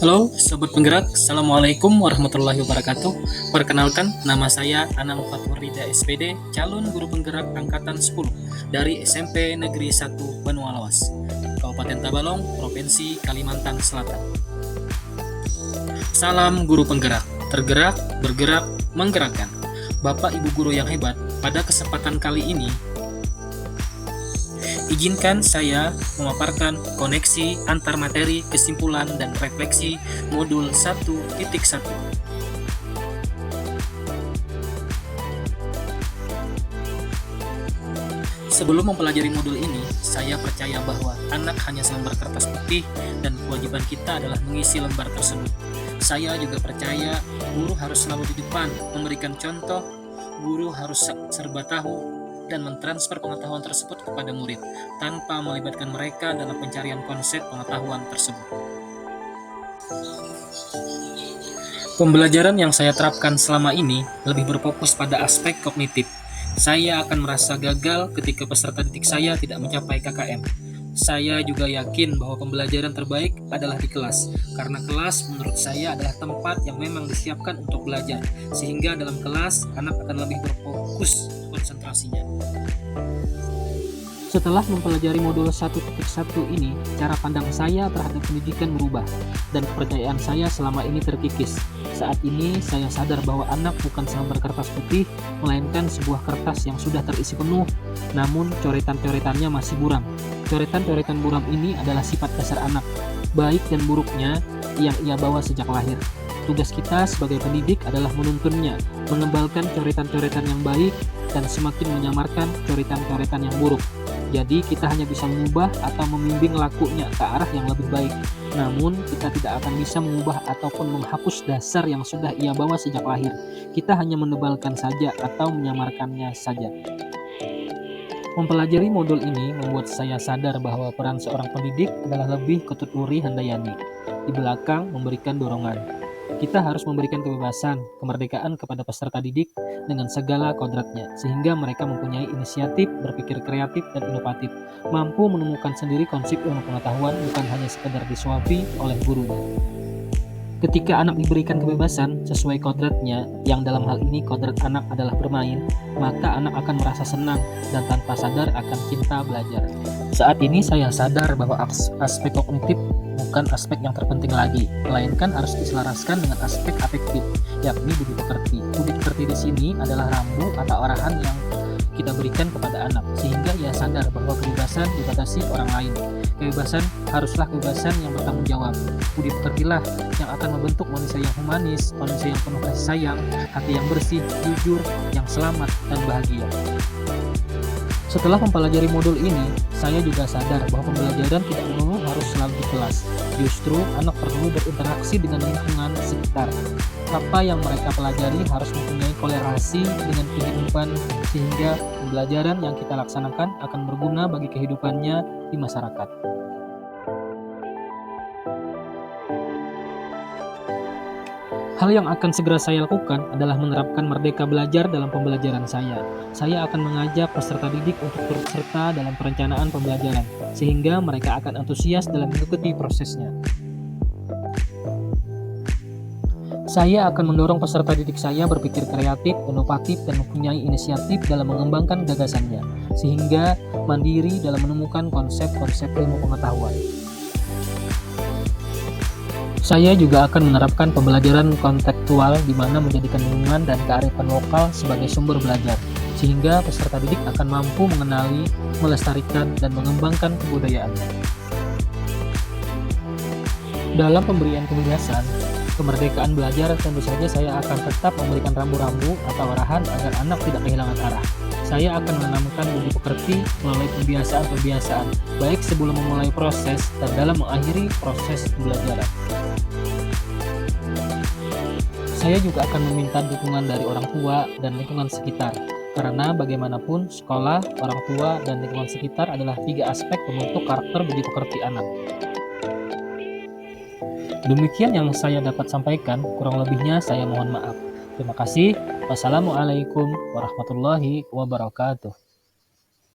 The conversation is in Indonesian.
Halo Sobat Penggerak, Assalamualaikum warahmatullahi wabarakatuh. Perkenalkan, nama saya Anang Fatwardida SPD, calon guru penggerak Angkatan 10 dari SMP Negeri 1 Banua Lawas, Kabupaten Tabalong, Provinsi Kalimantan Selatan. Salam guru penggerak, tergerak, bergerak, menggerakkan. Bapak Ibu guru yang hebat, pada kesempatan kali ini izinkan saya memaparkan koneksi antar materi, kesimpulan, dan refleksi modul 1.1. Sebelum mempelajari modul ini, saya percaya bahwa anak hanya selembar kertas putih dan kewajiban kita adalah mengisi lembar tersebut. Saya juga percaya guru harus selalu di depan, memberikan contoh, guru harus serba tahu, dan mentransfer pengetahuan tersebut kepada murid, tanpa melibatkan mereka dalam pencarian konsep pengetahuan tersebut. Pembelajaran yang saya terapkan selama ini lebih berfokus pada aspek kognitif. Saya akan merasa gagal ketika peserta didik saya tidak mencapai KKM. Saya juga yakin bahwa pembelajaran terbaik adalah di kelas, karena kelas menurut saya adalah tempat yang memang disiapkan untuk belajar, sehingga dalam kelas anak akan lebih berfokus konsentrasinya. Setelah mempelajari modul 1.1 ini, cara pandang saya terhadap pendidikan berubah, dan kepercayaan saya selama ini terkikis. Saat ini, saya sadar bahwa anak bukan selembar kertas putih, melainkan sebuah kertas yang sudah terisi penuh, namun coretan-coretannya masih buram. Coretan-coretan buram ini adalah sifat dasar anak, baik dan buruknya yang ia bawa sejak lahir. Tugas kita sebagai pendidik adalah menuntunnya, mengembalkan coretan-coretan yang baik, dan semakin menyamarkan coretan-coretan yang buruk. Jadi kita hanya bisa mengubah atau membimbing lakunya ke arah yang lebih baik. Namun kita tidak akan bisa mengubah ataupun menghapus dasar yang sudah ia bawa sejak lahir. Kita hanya menebalkan saja atau menyamarkannya saja. Mempelajari modul ini membuat saya sadar bahwa peran seorang pendidik adalah lebih ke Tuturi Handayani. Di belakang memberikan dorongan. Kita harus memberikan kebebasan, kemerdekaan kepada peserta didik dengan segala kodratnya, sehingga mereka mempunyai inisiatif, berpikir kreatif dan inovatif, mampu menemukan sendiri konsep ilmu pengetahuan bukan hanya sekedar disuapi oleh gurunya. Ketika anak diberikan kebebasan sesuai kodratnya, yang dalam hal ini kodrat anak adalah bermain, maka anak akan merasa senang dan tanpa sadar akan cinta belajar. Saat ini saya sadar bahwa aspek kognitif bukan aspek yang terpenting lagi, melainkan harus diselaraskan dengan aspek afektif, yakni budi pekerti. Budi pekerti di sini adalah rambu atau arahan yang kita berikan kepada anak, sehingga ia sadar bahwa kebebasan dibatasi orang lain. Kebebasan haruslah kebebasan yang bertanggung jawab. Budi pekertilah yang akan membentuk manusia yang humanis, manusia yang penuh kasih sayang, hati yang bersih, jujur, yang selamat, dan bahagia. Setelah mempelajari modul ini, saya juga sadar bahwa pembelajaran tidak melulu harus selalu di kelas. Justru, anak perlu berinteraksi dengan lingkungan sekitar. Apa yang mereka pelajari harus mempunyai kolerasi dengan kehidupan, sehingga pembelajaran yang kita laksanakan akan berguna bagi kehidupannya di masyarakat. Hal yang akan segera saya lakukan adalah menerapkan merdeka belajar dalam pembelajaran saya. Saya akan mengajak peserta didik untuk turut serta dalam perencanaan pembelajaran, sehingga mereka akan antusias dalam mengikuti prosesnya. Saya akan mendorong peserta didik saya berpikir kreatif, inovatif, dan mempunyai inisiatif dalam mengembangkan gagasannya, sehingga mandiri dalam menemukan konsep-konsep ilmu pengetahuan. Saya juga akan menerapkan pembelajaran kontekstual di mana menjadikan lingkungan dan kearifan lokal sebagai sumber belajar, sehingga peserta didik akan mampu mengenali, melestarikan, dan mengembangkan kebudayaannya. Dalam pemberian kebebasan, kemerdekaan belajar, tentu saja saya akan tetap memberikan rambu-rambu atau arahan agar anak tidak kehilangan arah. Saya akan menanamkan budi pekerti melalui pembiasaan-pembiasaan, baik sebelum memulai proses dan dalam mengakhiri proses pembelajaran. Saya juga akan meminta dukungan dari orang tua dan lingkungan sekitar, karena bagaimanapun sekolah, orang tua, dan lingkungan sekitar adalah 3 aspek pembentuk karakter budi pekerti anak. Demikian yang saya dapat sampaikan, kurang lebihnya saya mohon maaf. Terima kasih. Wassalamualaikum warahmatullahi wabarakatuh.